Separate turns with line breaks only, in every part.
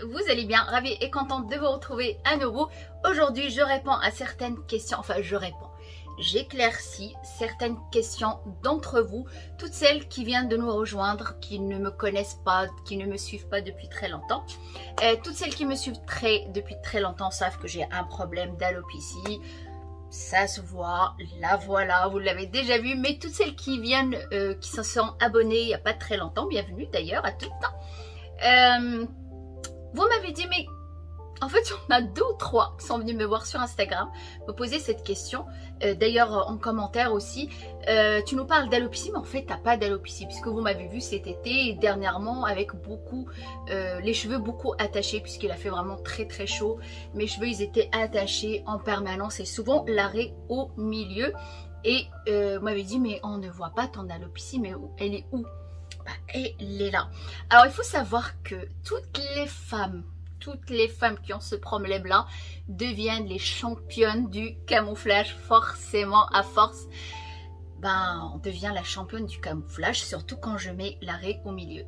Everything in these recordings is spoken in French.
vous allez bien, ravie et contente de vous retrouver à nouveau. Aujourd'hui, je réponds à certaines questions, j'éclaircis certaines questions d'entre vous, toutes celles qui viennent de nous rejoindre, qui ne me connaissent pas, qui ne me suivent pas depuis très longtemps. Toutes celles qui me suivent depuis très longtemps savent que j'ai un problème d'alopécie. Ça se voit, la voilà, vous l'avez déjà vu, mais toutes celles qui viennent, qui se sont abonnées il n'y a pas très longtemps, bienvenue d'ailleurs à toutes. Vous m'avez dit, mais en fait, il y en a 2 ou 3 qui sont venus me voir sur Instagram, me poser cette question. D'ailleurs, en commentaire aussi, tu nous parles d'alopécie, mais en fait, tu n'as pas d'alopécie, puisque vous m'avez vu cet été et dernièrement avec beaucoup, les cheveux beaucoup attachés, puisqu'il a fait vraiment très très chaud. Mes cheveux, ils étaient attachés en permanence et souvent l'arrêt au milieu. Et vous m'avez dit, mais on ne voit pas ton alopécie, mais elle est où? Elle est là. Alors, il faut savoir que toutes les femmes qui ont ce problème-là deviennent les championnes du camouflage. Forcément, à force, on devient la championne du camouflage, surtout quand je mets l'arrêt au milieu.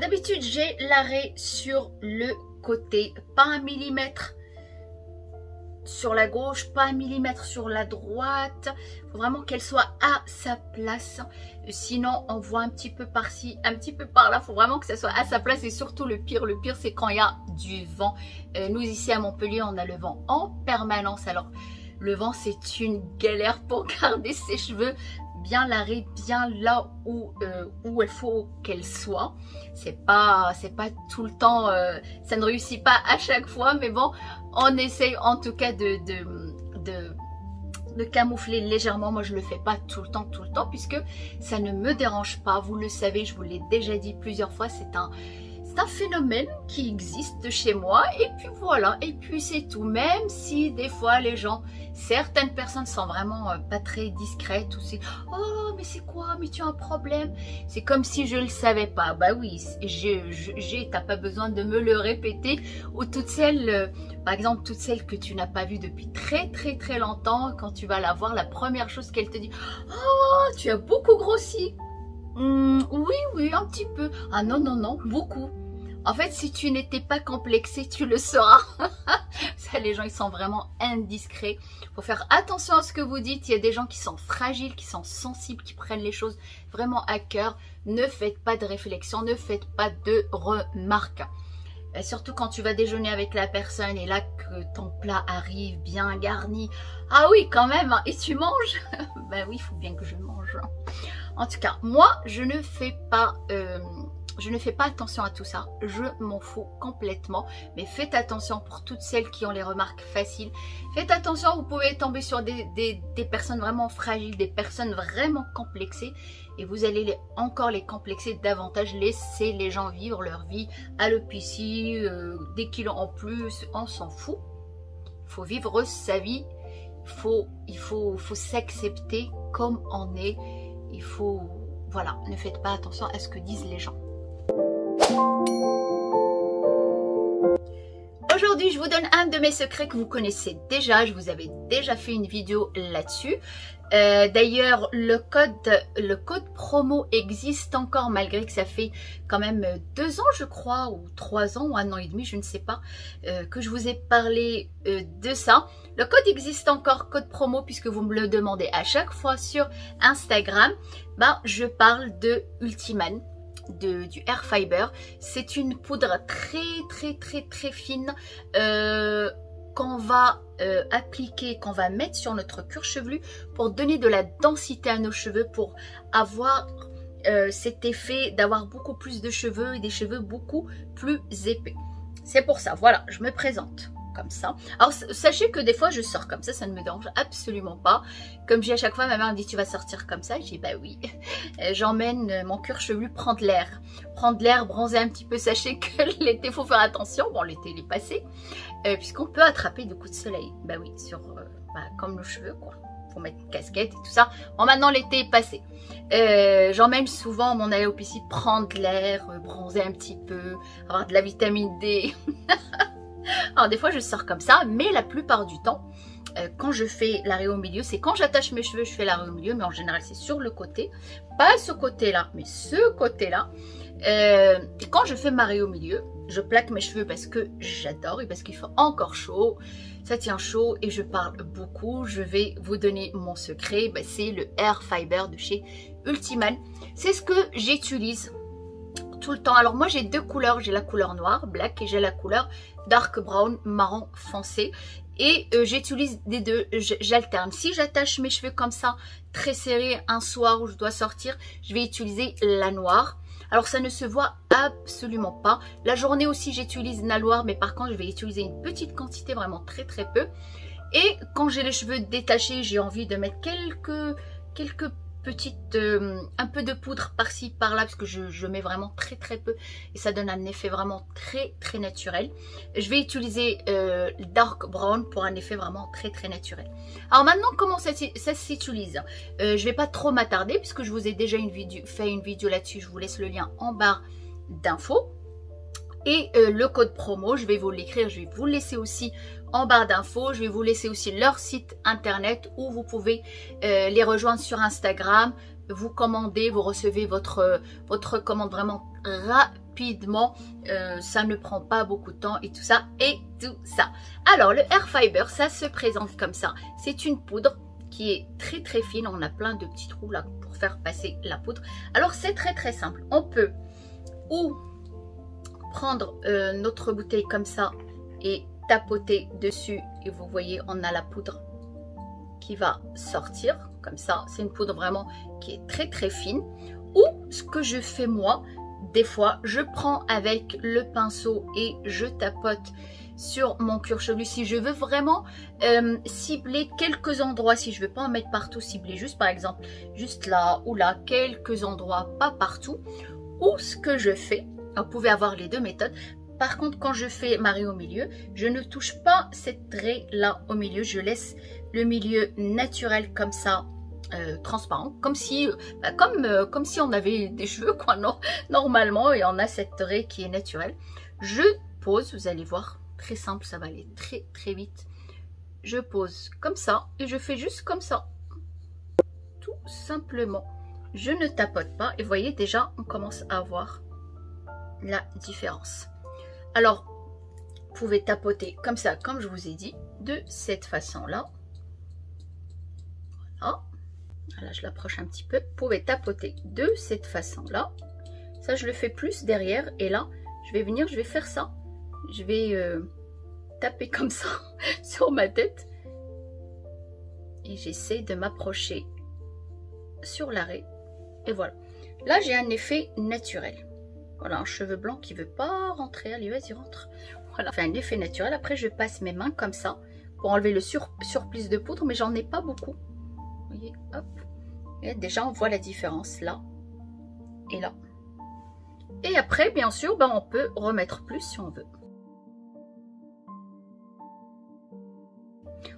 D'habitude, j'ai l'arrêt sur le côté, pas 1 millimètre sur la gauche, pas 1 millimètre sur la droite. Il faut vraiment qu'elle soit à sa place. Sinon, on voit un petit peu par-ci, un petit peu par-là. Il faut vraiment que ça soit à sa place. Et surtout, le pire, c'est quand il y a du vent. Nous, ici à Montpellier, on a le vent en permanence. Alors, le vent, c'est une galère pour garder ses cheveux bien l'arrêt, bien là où il faut qu'elle soit. C'est pas tout le temps, ça ne réussit pas à chaque fois, mais bon, on essaye en tout cas de camoufler légèrement. Moi, je le fais pas tout le temps, puisque ça ne me dérange pas. Vous le savez, je vous l'ai déjà dit plusieurs fois, c'est un phénomène qui existe chez moi, et puis voilà, et puis c'est tout. Même si des fois les gens, certaines personnes sont vraiment pas très discrètes, ou c'est oh mais c'est quoi, mais tu as un problème, c'est comme si je le savais pas. Bah oui, t'as pas besoin de me le répéter. Ou toutes celles, par exemple toutes celles que tu n'as pas vues depuis très longtemps, quand tu vas la voir, la première chose qu'elle te dit, oh tu as beaucoup grossi. Oui, un petit peu. Ah non, beaucoup. En fait, si tu n'étais pas complexé, tu le sauras. Ça, les gens, ils sont vraiment indiscrets. Il faut faire attention à ce que vous dites. Il y a des gens qui sont fragiles, qui sont sensibles, qui prennent les choses vraiment à cœur. Ne faites pas de réflexion, ne faites pas de remarques. Et surtout quand tu vas déjeuner avec la personne et là que ton plat arrive bien garni. Ah oui, quand même, hein, et tu manges? Ben oui, il faut bien que je mange. En tout cas, moi, je ne fais pas attention à tout ça. Je m'en fous complètement. Mais faites attention pour toutes celles qui ont les remarques faciles. Faites attention, vous pouvez tomber sur des personnes vraiment fragiles, des personnes vraiment complexées. Et vous allez encore les complexer davantage. Laissez les gens vivre leur vie. Alopécie, des kilos en plus, on s'en fout. Il faut vivre sa vie. Il faut s'accepter comme on est. Il faut, voilà, ne faites pas attention à ce que disent les gens. Aujourd'hui, je vous donne un de mes secrets que vous connaissez déjà. Je vous avais déjà fait une vidéo là-dessus. D'ailleurs, le code promo existe encore, malgré que ça fait quand même 2 ans, je crois, ou 3 ans, ou 1 an et demi, je ne sais pas, que je vous ai parlé de ça. Le code existe encore, code promo, puisque vous me le demandez à chaque fois sur Instagram. Je parle de Ultiman, du Hair Fiber. C'est une poudre très fine qu'on va appliquer, qu'on va mettre sur notre cuir chevelu pour donner de la densité à nos cheveux, pour avoir cet effet d'avoir beaucoup plus de cheveux et des cheveux beaucoup plus épais. C'est pour ça, voilà, je me présente comme ça. Alors sachez que des fois je sors comme ça ne me dérange absolument pas. Comme j'ai à chaque fois, ma mère me dit tu vas sortir comme ça, je dis bah oui. J'emmène mon cuir chevelu prendre l'air, bronzer un petit peu. Sachez que l'été faut faire attention, bon l'été il est passé, puisqu'on peut attraper des coups de soleil. Bah oui, comme nos cheveux quoi. Faut mettre une casquette et tout ça. Bon maintenant l'été est passé. J'emmène souvent mon alopécie prendre l'air, bronzer un petit peu, avoir de la vitamine D. Alors des fois je sors comme ça, mais la plupart du temps, quand je fais l'arrêt au milieu, c'est quand j'attache mes cheveux, je fais l'arrêt au milieu, mais en général c'est sur le côté, pas ce côté-là, mais ce côté-là. Et quand je fais m'arrêt au milieu, je plaque mes cheveux parce que j'adore et parce qu'il fait encore chaud. Ça tient chaud et je parle beaucoup. Je vais vous donner mon secret. Ben, c'est le Hair Fiber de chez Ultiman. C'est ce que j'utilise tout le temps. Alors moi j'ai deux couleurs. J'ai la couleur noire, black, et j'ai la couleur dark brown, marron foncé. Et j'utilise des deux, j'alterne. Si j'attache mes cheveux comme ça, très serrés, un soir où je dois sortir, je vais utiliser la noire. Alors ça ne se voit absolument pas. La journée aussi j'utilise la noire, mais par contre je vais utiliser une petite quantité, vraiment très très peu. Et quand j'ai les cheveux détachés, j'ai envie de mettre quelques petites, un peu de poudre par-ci par-là, parce que je mets vraiment très très peu et ça donne un effet vraiment très très naturel. Je vais utiliser dark brown pour un effet vraiment très très naturel. Alors maintenant, comment ça s'utilise? Je vais pas trop m'attarder puisque je vous ai déjà fait une vidéo là-dessus. Je vous laisse le lien en barre d'infos. Et le code promo, je vais vous l'écrire, je vais vous le laisser aussi en barre d'infos. Je vais vous laisser aussi leur site internet où vous pouvez les rejoindre sur Instagram. Vous commandez, vous recevez votre commande vraiment rapidement. Ça ne prend pas beaucoup de temps et tout ça. Alors le Hair Fiber, ça se présente comme ça. C'est une poudre qui est très très fine. On a plein de petits trous là pour faire passer la poudre. Alors c'est très très simple. On peut ou prendre notre bouteille comme ça et tapoter dessus et vous voyez on a la poudre qui va sortir comme ça. C'est une poudre vraiment qui est très très fine. Ou ce que je fais moi, des fois je prends avec le pinceau et je tapote sur mon cuir chevelu. Si je veux vraiment cibler quelques endroits, si je veux pas en mettre partout, cibler juste par exemple juste là ou là, quelques endroits, pas partout. Ou ce que je fais, vous pouvez avoir les deux méthodes. Par contre, quand je fais ma raie au milieu, je ne touche pas cette raie là au milieu. Je laisse le milieu naturel comme ça, transparent, comme si on avait des cheveux quoi, non, normalement, et on a cette raie qui est naturelle. Je pose, vous allez voir, très simple, ça va aller très très vite. Je pose comme ça et je fais juste comme ça, tout simplement. Je ne tapote pas et vous voyez déjà, on commence à voir la différence. Alors, vous pouvez tapoter comme ça, comme je vous ai dit, de cette façon-là. Voilà. Là, je l'approche un petit peu. Vous pouvez tapoter de cette façon-là. Ça, je le fais plus derrière. Et là, je vais venir, je vais faire ça. Je vais taper comme ça sur ma tête. Et j'essaie de m'approcher sur l'arrêt. Et voilà. Là, j'ai un effet naturel. Voilà, un cheveu blanc qui ne veut pas rentrer. Allez, vas-y, rentre. Voilà, fait un effet naturel. Après, je passe mes mains comme ça pour enlever le surplus de poudre, mais j'en ai pas beaucoup. Vous voyez, hop. Et déjà, on voit la différence là et là. Et après, bien sûr, ben, on peut remettre plus si on veut.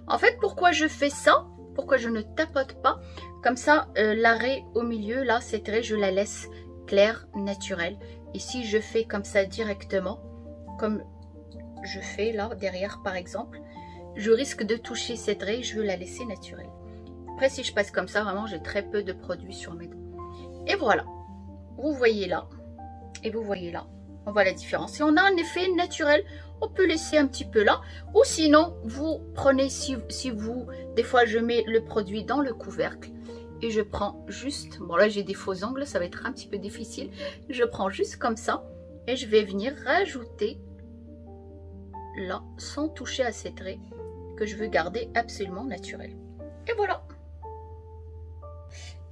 En fait, pourquoi je fais ça? Pourquoi je ne tapote pas? Comme ça, la raie au milieu, là, cette raie, je la laisse claire, naturelle. Et si je fais comme ça directement, comme je fais là, derrière par exemple, je risque de toucher cette raie, je veux la laisser naturelle. Après, si je passe comme ça, vraiment, j'ai très peu de produits sur mes doigts. Et voilà, vous voyez là, et vous voyez là, on voit la différence. Et on a un effet naturel, on peut laisser un petit peu là. Ou sinon, vous prenez, si vous, des fois je mets le produit dans le couvercle. Et je prends juste, bon là j'ai des faux ongles, ça va être un petit peu difficile. Je prends juste comme ça et je vais venir rajouter là, sans toucher à cette raie que je veux garder absolument naturelle. Et voilà.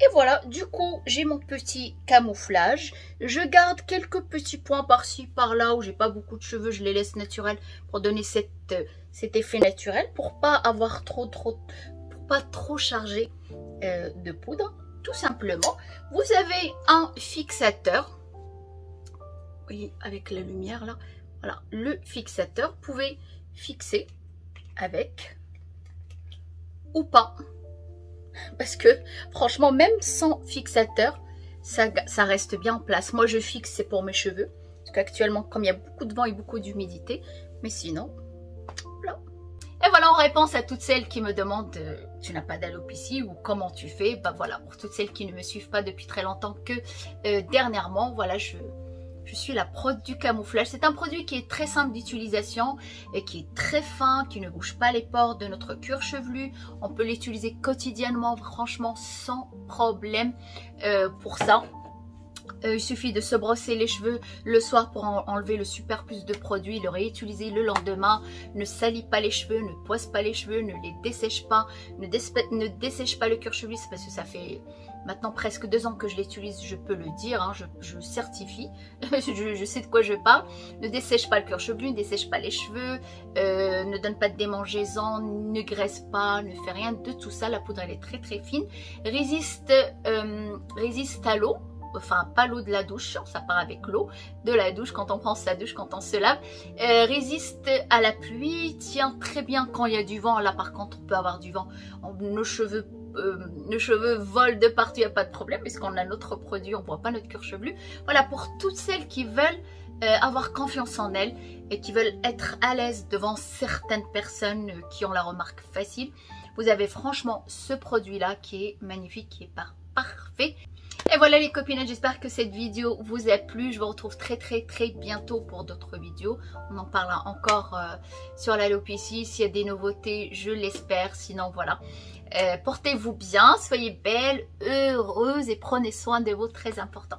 Et voilà, du coup, j'ai mon petit camouflage. Je garde quelques petits points par-ci, par-là, où j'ai pas beaucoup de cheveux. Je les laisse naturels pour donner cet effet naturel, pour pas avoir pour pas trop charger de poudre, tout simplement. Vous avez un fixateur, vous voyez avec la lumière là, voilà le fixateur, vous pouvez fixer avec ou pas, parce que franchement même sans fixateur ça reste bien en place. Moi je fixe, c'est pour mes cheveux, parce qu'actuellement comme il y a beaucoup de vent et beaucoup d'humidité, mais sinon voilà. Et voilà, en réponse à toutes celles qui me demandent tu n'as pas d'alopécie ou comment tu fais, bah voilà, pour toutes celles qui ne me suivent pas depuis très longtemps que dernièrement, voilà, je Je suis la prod du camouflage. C'est un produit qui est très simple d'utilisation et qui est très fin, qui ne bouge pas les pores de notre cuir chevelu. On peut l'utiliser quotidiennement, franchement, sans problème pour ça. Il suffit de se brosser les cheveux le soir pour enlever le superplus de produits, le réutiliser le lendemain. Ne salit pas les cheveux, ne poisse pas les cheveux, ne les dessèche pas, ne dessèche pas le cuir chevelu. C'est parce que ça fait maintenant presque 2 ans que je l'utilise, je peux le dire, hein, je certifie, je sais de quoi je parle. Ne dessèche pas le cuir chevelu, ne dessèche pas les cheveux, ne donne pas de démangeaisons, ne graisse pas, ne fait rien de tout ça. La poudre elle est très très fine, résiste à l'eau. Enfin pas l'eau de la douche, ça part avec l'eau de la douche quand on prend sa douche, quand on se lave, résiste à la pluie, tient très bien quand il y a du vent. Là par contre on peut avoir du vent, nos cheveux volent de partout, il n'y a pas de problème puisqu'on a notre produit, on ne voit pas notre cuir chevelu. Voilà, pour toutes celles qui veulent avoir confiance en elles et qui veulent être à l'aise devant certaines personnes qui ont la remarque facile, vous avez franchement ce produit là qui est magnifique, qui est parfait. Et voilà les copines, j'espère que cette vidéo vous a plu. Je vous retrouve très bientôt pour d'autres vidéos. On en parlera encore sur l'alopécie. S'il y a des nouveautés, je l'espère. Sinon voilà, portez-vous bien, soyez belles, heureuses et prenez soin de vous, très important.